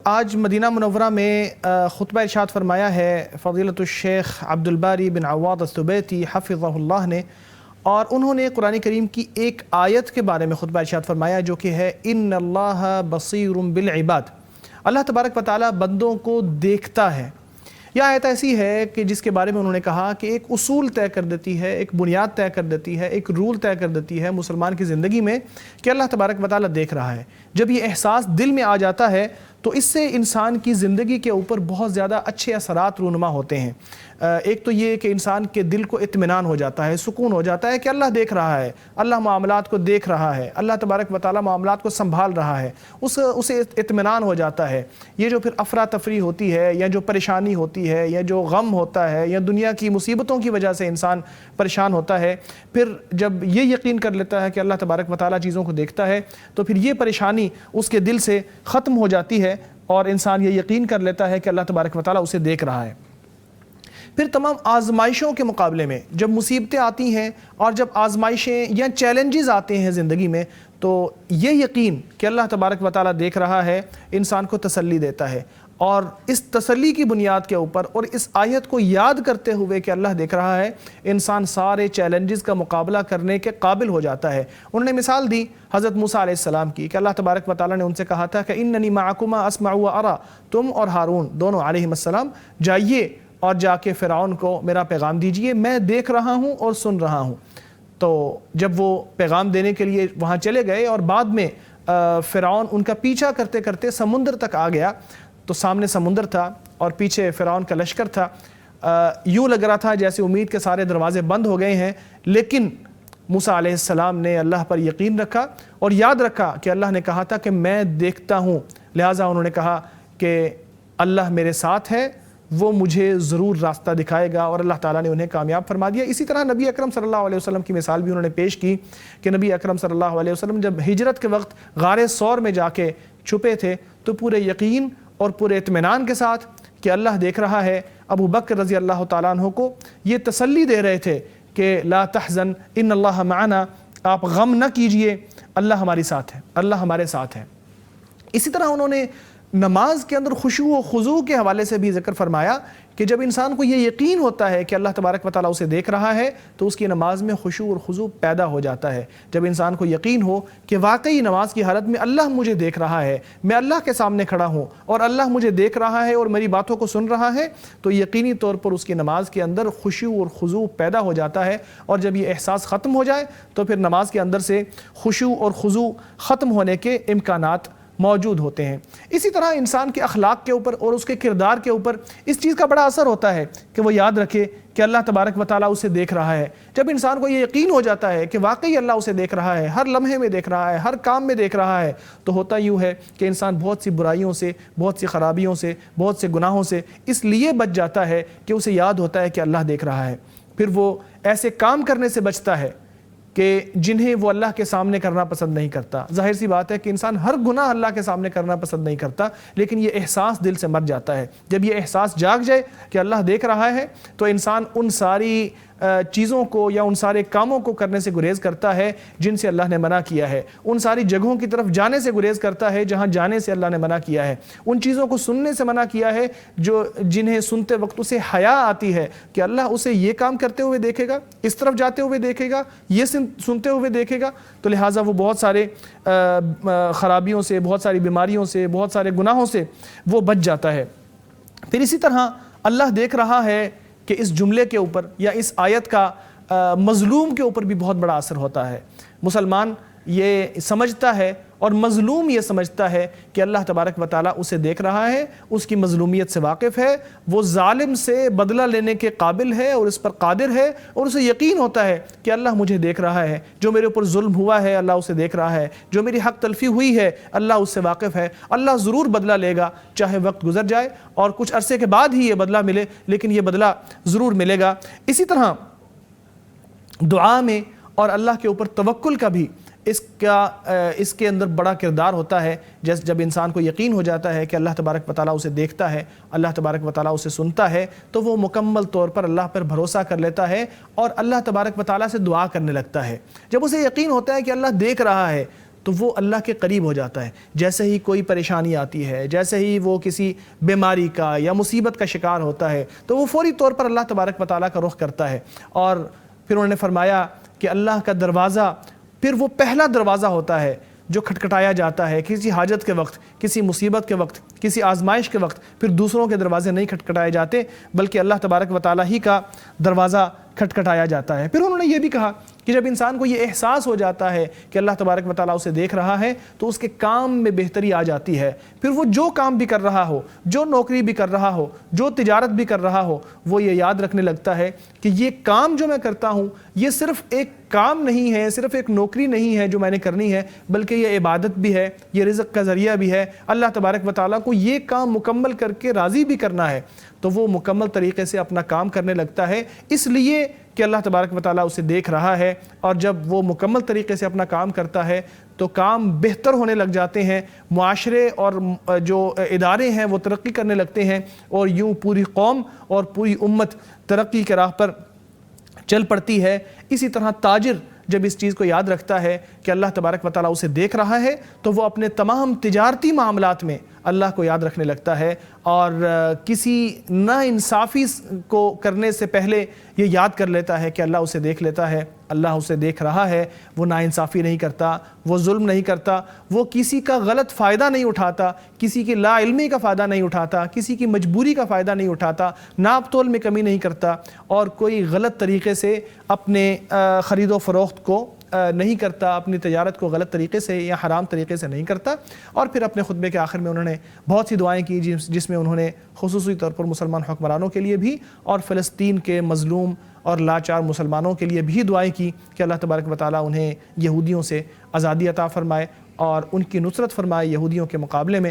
آج مدینہ منورہ میں خطبہ ارشاد فرمایا ہے فضیلۃ الشیخ عبدالباری بن عواد الثبیتی حفظہ اللہ نے، اور انہوں نے قرآن کریم کی ایک آیت کے بارے میں خطبہ ارشاد فرمایا جو کہ ہے ان اللہ بصیر بالعباد، اللہ تبارک و تعالی بندوں کو دیکھتا ہے۔ یہ آیت ایسی ہے کہ جس کے بارے میں انہوں نے کہا کہ ایک اصول طے کر دیتی ہے، ایک بنیاد طے کر دیتی ہے، ایک رول طے کر دیتی ہے مسلمان کی زندگی میں کہ اللہ تبارک و تعالی دیکھ رہا ہے۔ جب یہ احساس دل میں آ جاتا ہے تو اس سے انسان کی زندگی کے اوپر بہت زیادہ اچھے اثرات رونما ہوتے ہیں۔ ایک تو یہ کہ انسان کے دل کو اطمینان ہو جاتا ہے، سکون ہو جاتا ہے کہ اللہ دیکھ رہا ہے، اللہ معاملات کو دیکھ رہا ہے، اللہ تبارک و تعالی معاملات کو سنبھال رہا ہے، اسے اطمینان ہو جاتا ہے۔ یہ جو پھر افراتفری ہوتی ہے یا جو پریشانی ہوتی ہے یا جو غم ہوتا ہے یا دنیا کی مصیبتوں کی وجہ سے انسان پریشان ہوتا ہے، پھر جب یہ یقین کر لیتا ہے کہ اللہ تبارک و تعالی چیزوں کو دیکھتا ہے تو پھر یہ پریشانی اس کے دل سے ختم ہو جاتی ہے اور انسان یہ یقین کر لیتا ہے کہ اللہ تبارک و تعالی اسے دیکھ رہا ہے۔ پھر تمام آزمائشوں کے مقابلے میں جب مصیبتیں آتی ہیں اور جب آزمائشیں یا چیلنجز آتے ہیں زندگی میں تو یہ یقین کہ اللہ تبارک و تعالی دیکھ رہا ہے انسان کو تسلی دیتا ہے، اور اس تسلی کی بنیاد کے اوپر اور اس آیت کو یاد کرتے ہوئے کہ اللہ دیکھ رہا ہے انسان سارے چیلنجز کا مقابلہ کرنے کے قابل ہو جاتا ہے۔ انہوں نے مثال دی حضرت موسیٰ علیہ السلام کی کہ اللہ تبارک و تعالی نے ان سے کہا تھا کہ اننی معکما اسمع و ارا، تم اور ہارون دونوں علیہ السلام جائیے اور جا کے فرعون کو میرا پیغام دیجئے، میں دیکھ رہا ہوں اور سن رہا ہوں۔ تو جب وہ پیغام دینے کے لیے وہاں چلے گئے اور بعد میں فرعون ان کا پیچھا کرتے کرتے سمندر تک آ گیا، تو سامنے سمندر تھا اور پیچھے فرعون کا لشکر تھا، یوں لگ رہا تھا جیسے امید کے سارے دروازے بند ہو گئے ہیں، لیکن موسیٰ علیہ السلام نے اللہ پر یقین رکھا اور یاد رکھا کہ اللہ نے کہا تھا کہ میں دیکھتا ہوں، لہٰذا انہوں نے کہا کہ اللہ میرے ساتھ ہے، وہ مجھے ضرور راستہ دکھائے گا، اور اللہ تعالیٰ نے انہیں کامیاب فرما دیا۔ اسی طرح نبی اکرم صلی اللہ علیہ وسلم کی مثال بھی انہوں نے پیش کی کہ نبی اکرم صلی اللہ علیہ وسلم جب ہجرت کے وقت غار ثور میں جا کے چھپے تھے تو پورے یقین اور پورے اطمینان کے ساتھ کہ اللہ دیکھ رہا ہے ابو بکر رضی اللہ تعالیٰ عنہ کو یہ تسلی دے رہے تھے کہ لا تحزن ان اللہ معنا، آپ غم نہ کیجئے، اللہ ہمارے ساتھ ہے، اللہ ہمارے ساتھ ہے۔ اسی طرح انہوں نے نماز کے اندر خشوع و خضوع کے حوالے سے بھی ذکر فرمایا کہ جب انسان کو یہ یقین ہوتا ہے کہ اللہ تبارک و تعالیٰ اسے دیکھ رہا ہے تو اس کی نماز میں خشوع اور خضوع پیدا ہو جاتا ہے۔ جب انسان کو یقین ہو کہ واقعی نماز کی حالت میں اللہ مجھے دیکھ رہا ہے، میں اللہ کے سامنے کھڑا ہوں اور اللہ مجھے دیکھ رہا ہے اور میری باتوں کو سن رہا ہے، تو یقینی طور پر اس کی نماز کے اندر خشوع اور خضوع پیدا ہو جاتا ہے، اور جب یہ احساس ختم ہو جائے تو پھر نماز کے اندر سے خشوع اور خضوع ختم ہونے کے امکانات موجود ہوتے ہیں۔ اسی طرح انسان کے اخلاق کے اوپر اور اس کے کردار کے اوپر اس چیز کا بڑا اثر ہوتا ہے کہ وہ یاد رکھے کہ اللہ تبارک و تعالیٰ اسے دیکھ رہا ہے۔ جب انسان کو یہ یقین ہو جاتا ہے کہ واقعی اللہ اسے دیکھ رہا ہے، ہر لمحے میں دیکھ رہا ہے، ہر کام میں دیکھ رہا ہے، تو ہوتا یوں ہے کہ انسان بہت سی برائیوں سے، بہت سی خرابیوں سے، بہت سے گناہوں سے اس لیے بچ جاتا ہے کہ اسے یاد ہوتا ہے کہ اللہ دیکھ رہا ہے۔ پھر وہ ایسے کام کرنے سے بچتا ہے کہ جنہیں وہ اللہ کے سامنے کرنا پسند نہیں کرتا۔ ظاہر سی بات ہے کہ انسان ہر گناہ اللہ کے سامنے کرنا پسند نہیں کرتا، لیکن یہ احساس دل سے مر جاتا ہے۔ جب یہ احساس جاگ جائے کہ اللہ دیکھ رہا ہے تو انسان ان ساری چیزوں کو یا ان سارے کاموں کو کرنے سے گریز کرتا ہے جن سے اللہ نے منع کیا ہے، ان ساری جگہوں کی طرف جانے سے گریز کرتا ہے جہاں جانے سے اللہ نے منع کیا ہے، ان چیزوں کو سننے سے منع کیا ہے جنہیں سنتے وقت اسے حیا آتی ہے کہ اللہ اسے یہ کام کرتے ہوئے دیکھے گا، اس طرف جاتے ہوئے دیکھے گا، یہ سنتے ہوئے دیکھے گا، تو لہٰذا وہ بہت سارے خرابیوں سے، بہت ساری بیماریوں سے، بہت سارے گناہوں سے وہ بچ جاتا ہے۔ پھر اسی طرح اللہ دیکھ رہا ہے کہ اس جملے کے اوپر یا اس آیت کا مظلوم کے اوپر بھی بہت بڑا اثر ہوتا ہے۔ مسلمان یہ سمجھتا ہے اور مظلوم یہ سمجھتا ہے کہ اللہ تبارک و تعالیٰ اسے دیکھ رہا ہے، اس کی مظلومیت سے واقف ہے، وہ ظالم سے بدلہ لینے کے قابل ہے اور اس پر قادر ہے، اور اسے یقین ہوتا ہے کہ اللہ مجھے دیکھ رہا ہے، جو میرے اوپر ظلم ہوا ہے اللہ اسے دیکھ رہا ہے، جو میری حق تلفی ہوئی ہے اللہ اس سے واقف ہے، اللہ ضرور بدلہ لے گا، چاہے وقت گزر جائے اور کچھ عرصے کے بعد ہی یہ بدلہ ملے، لیکن یہ بدلہ ضرور ملے گا۔ اسی طرح دعا میں اور اللہ کے اوپر توکل کا بھی اس کے اندر بڑا کردار ہوتا ہے۔ جب انسان کو یقین ہو جاتا ہے کہ اللہ تبارک و تعالیٰ اسے دیکھتا ہے، اللہ تبارک و تعالیٰ اسے سنتا ہے، تو وہ مکمل طور پر اللہ پر بھروسہ کر لیتا ہے اور اللہ تبارک و تعالیٰ سے دعا کرنے لگتا ہے۔ جب اسے یقین ہوتا ہے کہ اللہ دیکھ رہا ہے تو وہ اللہ کے قریب ہو جاتا ہے۔ جیسے ہی کوئی پریشانی آتی ہے، جیسے ہی وہ کسی بیماری کا یا مصیبت کا شکار ہوتا ہے تو وہ فوری طور پر اللہ تبارک و تعالیٰ کا رخ کرتا ہے۔ اور پھر انہوں نے فرمایا کہ اللہ کا دروازہ پھر وہ پہلا دروازہ ہوتا ہے جو کھٹکھٹایا جاتا ہے کسی حاجت کے وقت، کسی مصیبت کے وقت، کسی آزمائش کے وقت۔ پھر دوسروں کے دروازے نہیں کھٹکھٹائے جاتے بلکہ اللہ تبارک و تعالیٰ ہی کا دروازہ کھٹکھٹایا جاتا ہے۔ پھر انہوں نے یہ بھی کہا کہ جب انسان کو یہ احساس ہو جاتا ہے کہ اللہ تبارک و تعالیٰ اسے دیکھ رہا ہے تو اس کے کام میں بہتری آ جاتی ہے۔ پھر وہ جو کام بھی کر رہا ہو، جو نوکری بھی کر رہا ہو، جو تجارت بھی کر رہا ہو، وہ یہ یاد رکھنے لگتا ہے کہ یہ کام جو میں کرتا ہوں یہ صرف ایک کام نہیں ہے، صرف ایک نوکری نہیں ہے جو میں نے کرنی ہے، بلکہ یہ عبادت بھی ہے، یہ رزق کا ذریعہ بھی ہے۔ اللہ تبارک و تعالیٰ کو یہ کام مکمل کر کے راضی بھی کرنا ہے، تو وہ مکمل طریقے سے اپنا کام کرنے لگتا ہے، اس لیے کہ اللہ تبارک و تعالیٰ اسے دیکھ رہا ہے۔ اور جب وہ مکمل طریقے سے اپنا کام کرتا ہے تو کام بہتر ہونے لگ جاتے ہیں، معاشرے اور جو ادارے ہیں وہ ترقی کرنے لگتے ہیں، اور یوں پوری قوم اور پوری امت ترقی کے راہ پر چل پڑتی ہے۔ اسی طرح تاجر جب اس چیز کو یاد رکھتا ہے کہ اللہ تبارک و تعالیٰ اسے دیکھ رہا ہے تو وہ اپنے تمام تجارتی معاملات میں اللہ کو یاد رکھنے لگتا ہے، اور کسی ناانصافی کو کرنے سے پہلے یہ یاد کر لیتا ہے کہ اللہ اسے دیکھ لیتا ہے، اللہ اسے دیکھ رہا ہے۔ وہ ناانصافی نہیں کرتا، وہ ظلم نہیں کرتا، وہ کسی کا غلط فائدہ نہیں اٹھاتا، کسی کی لا علمی کا فائدہ نہیں اٹھاتا، کسی کی مجبوری کا فائدہ نہیں اٹھاتا، ناپ تول میں کمی نہیں کرتا، اور کوئی غلط طریقے سے اپنے خرید و فروخت کو نہیں کرتا، اپنی تجارت کو غلط طریقے سے یا حرام طریقے سے نہیں کرتا۔ اور پھر اپنے خطبے کے آخر میں انہوں نے بہت سی دعائیں کی جس میں انہوں نے خصوصی طور پر مسلمان حکمرانوں کے لیے بھی اور فلسطین کے مظلوم اور لاچار مسلمانوں کے لیے بھی دعائیں کی کہ اللہ تبارک و تعالیٰ انہیں یہودیوں سے آزادی عطا فرمائے اور ان کی نصرت فرمائے یہودیوں کے مقابلے میں۔